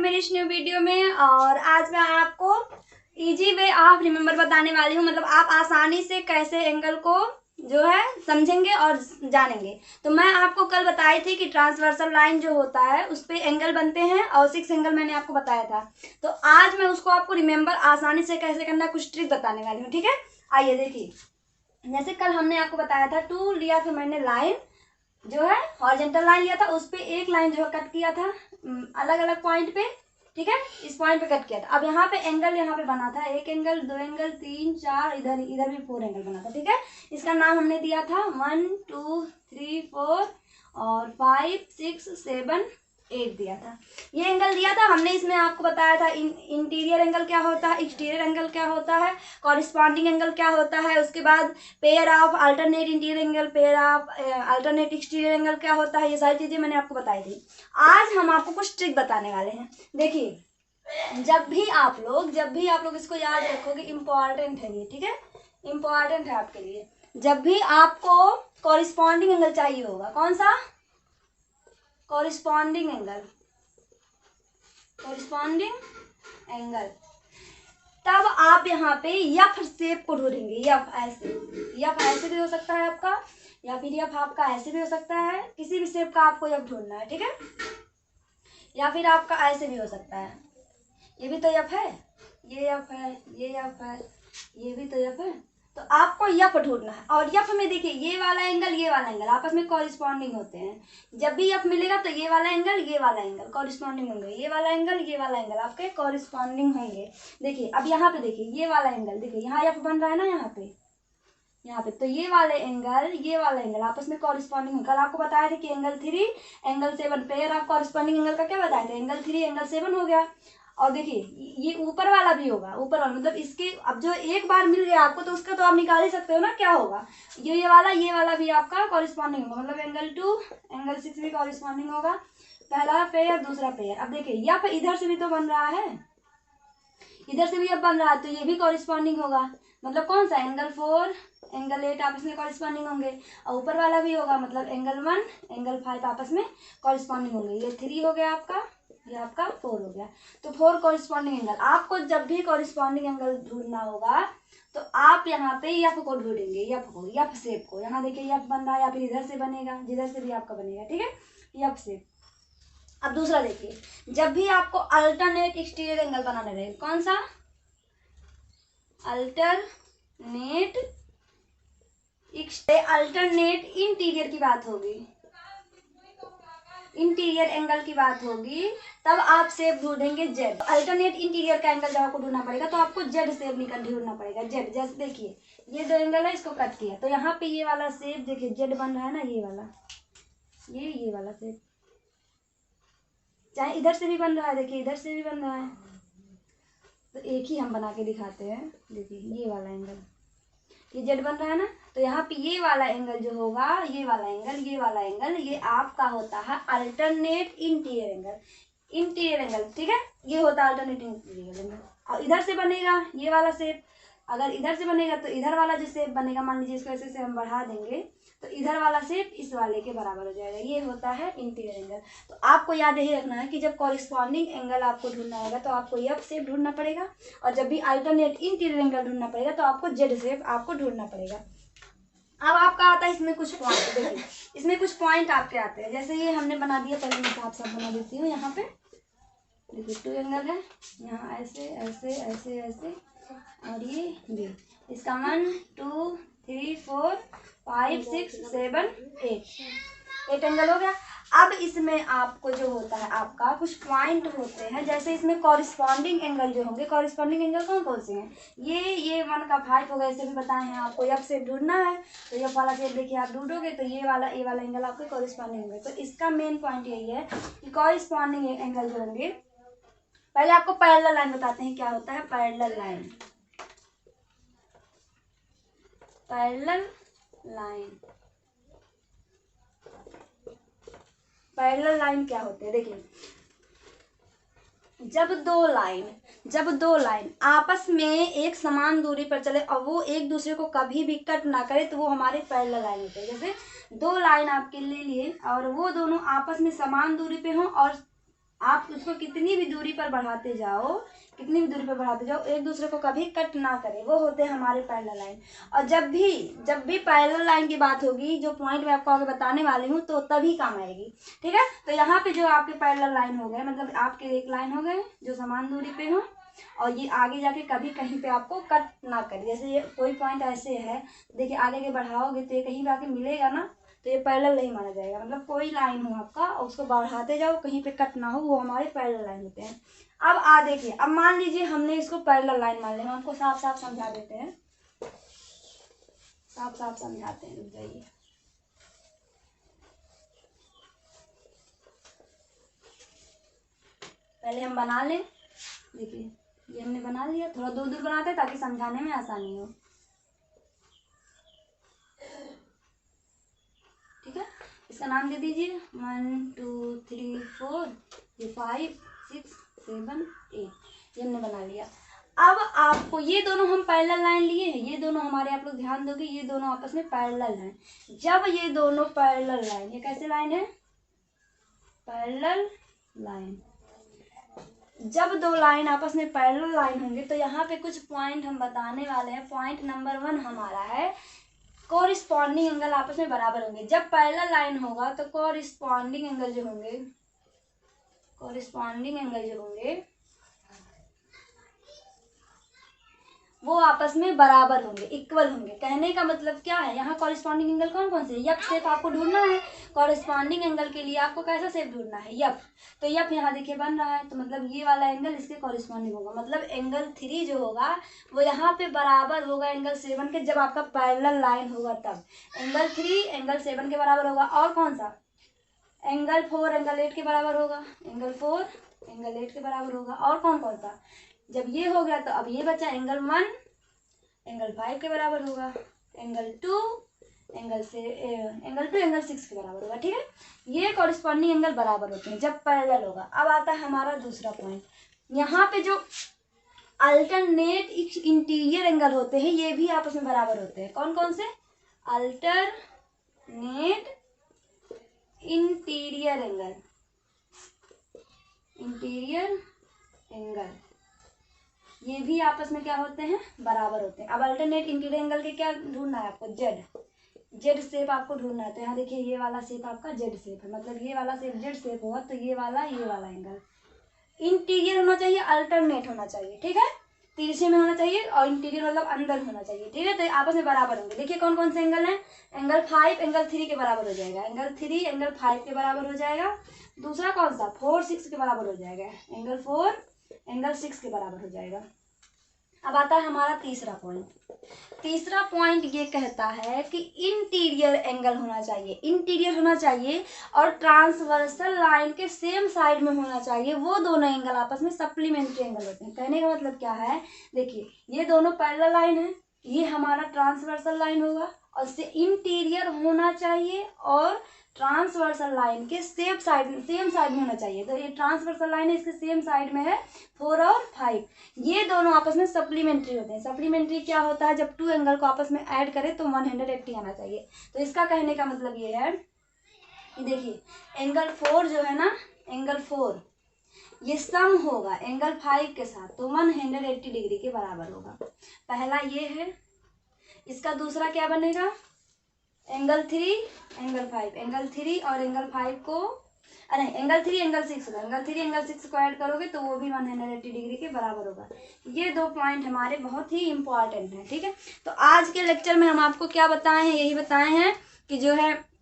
मेरी इस new video में। और आज मैं आपको इजी वे ऑफ रिमेम्बर बताने वाली हूँ, मतलब आप आसानी से कैसे एंगल को जो है समझेंगे और जानेंगे। तो मैं आपको कल बताई थी कि ट्रांसवर्सल लाइन जो होता है उस पर एंगल बनते हैं और 6 एंगल मैंने आपको बताया था। तो आज मैं उसको आपको रिमेम्बर आसानी से कैसे करना कुछ ट्रिक बताने वाली हूँ, ठीक है। आइए देखिए, जैसे कल हमने आपको बताया था 2 लिया था मैंने लाइन, जो है हॉरिजॉन्टल लाइन लिया था, उस पर एक लाइन जो है कट किया था अलग अलग पॉइंट पे, ठीक है। इस पॉइंट पे कट किया था। अब यहाँ पे एंगल यहाँ पे बना था, 1 एंगल 2 एंगल 3 4, इधर इधर भी 4 एंगल बना था, ठीक है। इसका नाम हमने दिया था 1 2 3 4 और 5 6 7 8 दिया था। ये एंगल दिया था हमने। इसमें आपको बताया था इंटीरियर एंगल क्या होता है, एक्सटीरियर एंगल क्या होता है, कॉरिस्पॉन्डिंग एंगल क्या होता है, उसके बाद pair of alternate interior angle, pair of alternate exterior angle क्या होता है, ये सारी चीजें मैंने आपको बताई थी। आज हम आपको कुछ ट्रिक बताने वाले हैं। देखिए, जब भी आप लोग इसको याद रखोगे, इम्पॉर्टेंट है ये, ठीक है, इम्पॉर्टेंट है आपके लिए। जब भी आपको कॉरिस्पॉन्डिंग एंगल चाहिए होगा, कौन सा, कॉरिस्पॉन्डिंग एंगल, कॉरिस्पॉन्डिंग एंगल, तब आप यहाँ पे यफ शेप को ढूंढेंगे। यफ ऐसे भी हो सकता है आपका, या फिर यफ आपका ऐसे भी हो सकता है, किसी भी शेप का आपको यफ ढूंढना है, ठीक है। या फिर आपका ऐसे भी हो सकता है, ये भी तो यफ है, ये यफ है, ये यफ है, ये भी तो यफ है। तो आपको यफ ढूंढना है। और यफ में देखिए, ये वाला एंगल आपस में कॉरिस्पॉन्डिंग होते हैं। जब भी यफ मिलेगा तो ये वाला एंगल कॉरिस्पॉन्डिंग होंगे, ये वाला एंगल आपके कॉरिस्पॉन्डिंग होंगे। देखिए, अब यहाँ पे देखिए, ये वाला एंगल देखिए, यहाँ यफ बन रहा है ना, यहाँ पे तो ये वाला एंगल आपस में कॉरिस्पॉन्डिंग है। कल आपको बताया था कि angle 3 angle 7 pair of corresponding angle का क्या बताया था, एंगल 3 एंगल 7 हो गया। और देखिए, ये ऊपर वाला भी होगा, ऊपर वाला मतलब इसके, अब जो एक बार मिल गया आपको तो उसका तो आप निकाल ही सकते हो ना, क्या होगा, ये वाला भी आपका कॉरिस्पॉन्डिंग होगा, मतलब एंगल 2 एंगल 6 भी कॉरिस्पॉन्डिंग होगा, पहला पेयर दूसरा पेयर। अब देखिए, या फिर इधर से भी तो बन रहा है, इधर से भी अब बन रहा है, तो ये भी कॉरिस्पॉन्डिंग होगा। मतलब कौन सा, एंगल 4 एंगल 8 आपस में कॉरिस्पॉन्डिंग होंगे, और ऊपर वाला भी होगा, मतलब एंगल 1 एंगल 5 आपस में कॉरिस्पॉन्डिंग होंगे। ये 3 हो गया आपका, ये आपका 4 हो गया। तो 4 कॉरिस्पॉन्डिंग एंगल। आपको जब भी कॉरिस्पॉन्डिंग एंगल ढूंढना होगा तो आप यहाँ पे यफ को ढूंढेंगे, यफ शेप को। यहाँ देखिए यफ बन रहा है, या फिर इधर से बनेगा, जिधर से भी आपका बनेगा, ठीक है, यफ शेप। अब दूसरा देखिए, जब भी आपको अल्टरनेट एक्सटीरियर एंगल बनाना रहे, कौन सा, अल्टरनेट इंटीरियर की बात होगी, इंटीरियर एंगल की बात होगी, तब आप शेप ढूंढेंगे जेड। अल्टरनेट इंटीरियर का एंगल जब आपको ढूंढना पड़ेगा तो आपको जेड शेप ढूंढना पड़ेगा, जेड। जैसे देखिए, ये 2 एंगल है, इसको कट किया तो यहाँ पे ये वाला शेप देखिए जेड बन रहा है ना, ये वाला, ये वाला शेप, चाहे इधर से भी बन रहा है, देखिए इधर से भी बन रहा है, तो एक ही हम बना के दिखाते हैं। देखिए, ये वाला एंगल, ये जेड बन रहा है ना, तो यहाँ पे ये वाला एंगल जो होगा, ये वाला एंगल ये आपका होता है अल्टरनेट इंटीरियर एंगल, ठीक है। ये होता है अल्टरनेट इंटीरियर एंगल। और इधर से बनेगा ये वाला शेप, अगर इधर से बनेगा तो इधर वाला जो शेप बनेगा, मान लीजिए इसको ऐसे से हम बढ़ा देंगे तो इधर वाला शेप इस वाले के बराबर हो जाएगा, ये होता है इंटीरियर एंगल। तो आपको याद यही रखना है कि जब कॉरिस्पॉन्डिंग एंगल आपको ढूंढना होगा तो आपको यफ शेप ढूंढना पड़ेगा, और जब भी अल्टरनेट इंटीरियर एंगल ढूंढना पड़ेगा तो आपको जेड शेप आपको ढूंढना पड़ेगा। अब आपका आता है इसमें कुछ पॉइंट, देखिए इसमें कुछ पॉइंट आपके आते हैं। जैसे ये हमने बना दिया, पहले मैं साफ साफ बना देती हूँ। यहाँ पे देखिए 2 एंगल है, यहाँ ऐसे ऐसे ऐसे ऐसे, और ये इसका 1 2 3 4 5 6 7 8 एंगल हो गया। अब इसमें आपको जो होता है, आपका कुछ पॉइंट होते हैं, जैसे इसमें कॉरिस्पॉन्डिंग एंगल जो होंगे, कॉरिस्पॉन्डिंग एंगल कौन कौन से हैं, ये 1 का 5 होगा, ऐसे भी बताए हैं आपको। यफ शेप ढूंढना है तो यफ वाला शेप देखिए आप ढूंढोगे तो ये वाला एंगल आपके कॉरिस्पॉन्डिंग होंगे। तो इसका मेन पॉइंट यही है कि कॉरिस्पॉन्डिंग एंगल जो होंगे, पहले आपको पैरेलल लाइन बताते हैं क्या होता है। पैरेलल लाइन क्या होते हैं, देखिए जब दो लाइन आपस में एक समान दूरी पर चले और वो एक दूसरे को कभी भी कट ना करे तो वो हमारे पैरेलल लाइन होते हैं। जैसे 2 लाइन आपके ले लिए और वो दोनों आपस में समान दूरी पे हों और आप उसको कितनी भी दूरी पर बढ़ाते जाओ, कितनी भी दूरी पर बढ़ाते जाओ, एक दूसरे को कभी कट ना करे, वो होते हैं हमारे पैरेलल लाइन। और जब भी पैरेलल लाइन की बात होगी, जो पॉइंट मैं आपको आगे बताने वाली हूँ, तो तभी काम आएगी। ठीक है, तो यहाँ पे जो आपके पैरेलल लाइन हो गए, मतलब आपके एक लाइन हो गए जो समान दूरी पे हो, और ये आगे जाके कभी कहीं पे आपको कट ना करे। जैसे ये कोई पॉइंट ऐसे है, देखिए आगे के बढ़ाओगे तो ये कहीं पे आके मिलेगा ना, तो ये पैरेलल नहीं माना जाएगा। मतलब कोई लाइन हो आपका और उसको बढ़ाते जाओ, कहीं पे कट ना हो, वो हमारे पैरेलल लाइन होते हैं। अब देखिए, अब मान लीजिए हमने इसको पैरेलल लाइन मान लिया, हम आपको साफ साफ समझा देते हैं, साफ साफ समझाते हैं, रुक जाइए। पहले हम बना लें, देखिए ये हमने बना लिया, थोड़ा दूर दूर बनाते हैं ताकि समझाने में आसानी हो। ठीक है, इसका नाम दे दीजिए 1 2 3 4, ये 5 6 7 8, ये हमने बना लिया। अब आपको ये दोनों हम पैरेलल लाइन लिए हैं, ये दोनों हमारे, आप लोग ध्यान दोगे, ये दोनों आपस में पैरेलल हैं। जब ये दोनों पैरेलल लाइन, ये कैसे लाइन है, पैरेलल लाइन, जब दो लाइन आपस में पैरेलल लाइन होंगे तो यहाँ पे कुछ पॉइंट हम बताने वाले हैं। पॉइंट नंबर 1 हमारा है कोरिस्पॉन्डिंग एंगल आपस में बराबर होंगे। जब पैरेलल लाइन होगा तो कोरिस्पॉन्डिंग एंगल जो होंगे, कोरिस्पॉन्डिंग एंगल जो होंगे वो आपस में बराबर होंगे, इक्वल होंगे। कहने का मतलब क्या है, यहाँ कॉरेस्पॉन्डिंग एंगल कौन कौन से, यप शेप आपको ढूंढना है। कॉरेस्पॉन्डिंग एंगल के लिए आपको कैसा शेप ढूंढना है, यप। तो यप यहाँ देखिए बन रहा है, तो मतलब ये वाला एंगल इसके कॉरेस्पॉन्डिंग होगा। मतलब एंगल 3 जो होगा वो यहाँ पे बराबर होगा एंगल 7 के, जब आपका पैरेलल लाइन होगा तब एंगल 3 एंगल 7 के बराबर होगा। और कौन सा, एंगल 4 एंगल 8 के बराबर होगा, एंगल 4 एंगल 8 के बराबर होगा। और कौन कौन सा, जब ये हो गया तो अब ये बचा एंगल 1 एंगल 5 के बराबर होगा, एंगल 2 एंगल 6 के बराबर होगा। ठीक है, ये कॉरेस्पॉन्डिंग एंगल बराबर होते हैं जब पैरेलल होगा। अब आता है हमारा दूसरा पॉइंट, यहाँ पे जो अल्टरनेट इंटीरियर एंगल होते हैं ये भी आपस में बराबर होते हैं। कौन कौन से, alternate interior angle, interior angle ये भी आपस में क्या होते हैं, बराबर होते हैं। अब अल्टरनेट इंटीरियर एंगल के क्या ढूंढना है आपको, जेड शेप आपको ढूंढना है। तो यहाँ देखिए ये वाला शेप आपका जेड शेप है, मतलब ये वाला शेप जेड शेप होगा, तो ये वाला एंगल इंटीरियर होना चाहिए, अल्टरनेट होना चाहिए। ठीक है, तिरछे में होना चाहिए और इंटीरियर मतलब अंदर होना चाहिए। ठीक है, तो आपस में बराबर होंगे। देखिए कौन कौन से एंगल हैं, एंगल 5 एंगल 3 के बराबर हो जाएगा, एंगल 3 एंगल 5 के बराबर हो जाएगा। दूसरा कौन सा, 4 6 के बराबर हो जाएगा, एंगल 4 एंगल 6 के बराबर हो जाएगा। अब आता है हमारा तीसरा पॉइंट। तीसरा पॉइंट ये कहता है कि इंटीरियर एंगल होना चाहिए, इंटीरियर होना चाहिए और ट्रांसवर्सल लाइन के सेम साइड में होना चाहिए। वो दोनों एंगल आपस में सप्लीमेंट्री एंगल होते हैं। कहने का मतलब क्या है, देखिए ये दोनों पैरेलल लाइन है, ये हमारा ट्रांसवर्सल लाइन होगा और इससे इंटीरियर होना चाहिए और ट्रांसवर्सल लाइन के सेम साइड में होना चाहिए। तो ये ट्रांसवर्सल लाइन है, इसके सेम साइड में है 4 और 5। ये दोनों आपस में सप्लीमेंट्री होते हैं। सप्लीमेंट्री क्या होता है, जब 2 एंगल को आपस में ऐड करें तो 180 आना चाहिए। तो इसका कहने का मतलब ये है कि देखिए एंगल 4 जो है ना, एंगल 4 ये सम होगा एंगल 5 के साथ, तो 180 डिग्री के बराबर होगा। पहला ये है, इसका दूसरा क्या बनेगा, एंगल 3 एंगल 5, एंगल 3 और एंगल 5 को, अरे एंगल 3 एंगल 6 होगा, एंगल 3 एंगल 6 को ऐड करोगे तो वो भी 180 डिग्री के बराबर होगा। ये 2 पॉइंट हमारे बहुत ही इंपॉर्टेंट हैं। ठीक है, तो आज के लेक्चर में हम आपको क्या बताए हैं, यही बताए हैं कि जो है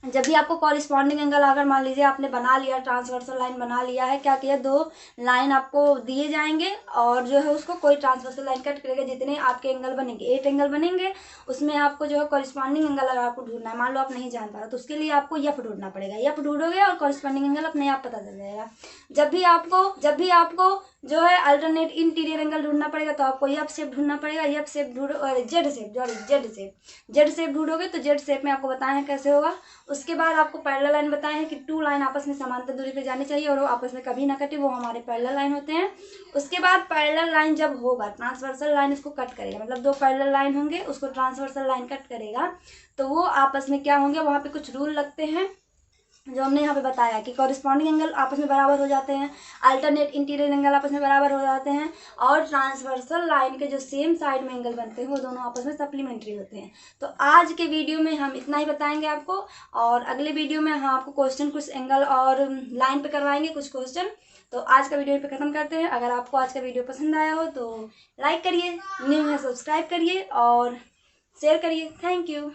जब भी आपको कॉरेस्पॉन्डिंग एंगल, अगर मान लीजिए आपने बना लिया, ट्रांसवर्सल लाइन बना लिया है, क्या किया, 2 लाइन आपको दिए जाएंगे और जो है उसको कोई ट्रांसवर्सल लाइन कट करेगा, जितने आपके एंगल बनेंगे 8 एंगल बनेंगे, उसमें आपको जो है कॉरेस्पॉन्डिंग एंगल अगर आपको ढूंढना है, मान लो आप नहीं जान पा रहे तो उसके लिए आपको यफ ढूंढना पड़ेगा। यफ ढूंढोगे और कॉरेस्पॉन्डिंग एंगल अपने आप पता चल जाएगा। जब भी आपको जो है अल्टरनेट इंटीरियर एंगल ढूंढना पड़ेगा तो आपको यफ शेप ढूंढना पड़ेगा, यफ शेप ढूंढो, जेड शेप ढूंढोगे तो जेड शेप में आपको बताए हैं कैसे होगा। उसके बाद आपको पैरेलल लाइन बताए हैं कि 2 लाइन आपस में समांतर दूरी पे जानी चाहिए और वो आपस में कभी ना कटे, वो हमारे पैरेलल लाइन होते हैं। उसके बाद पैरेलल लाइन जब होगा, ट्रांसवर्सल लाइन इसको कट करेगा, मतलब 2 पैरेलल लाइन होंगे उसको ट्रांसवर्सल लाइन कट करेगा, तो वो आपस में क्या होंगे, वहाँ पे कुछ रूल लगते हैं। जो हमने यहाँ पे बताया कि कॉरिस्पॉन्डिंग एंगल आपस में बराबर हो जाते हैं, अल्टरनेट इंटीरियर एंगल आपस में बराबर हो जाते हैं, और ट्रांसवर्सल लाइन के जो सेम साइड में एंगल बनते हैं वो दोनों आपस में सप्लीमेंट्री होते हैं। तो आज के वीडियो में हम इतना ही बताएंगे आपको, और अगले वीडियो में हम आपको क्वेश्चन कुछ एंगल और लाइन पे करवाएंगे कुछ क्वेश्चन। तो आज का वीडियो पे ख़त्म करते हैं। अगर आपको आज का वीडियो पसंद आया हो तो लाइक करिए, न्यू है सब्सक्राइब करिए और शेयर करिए। Thank you.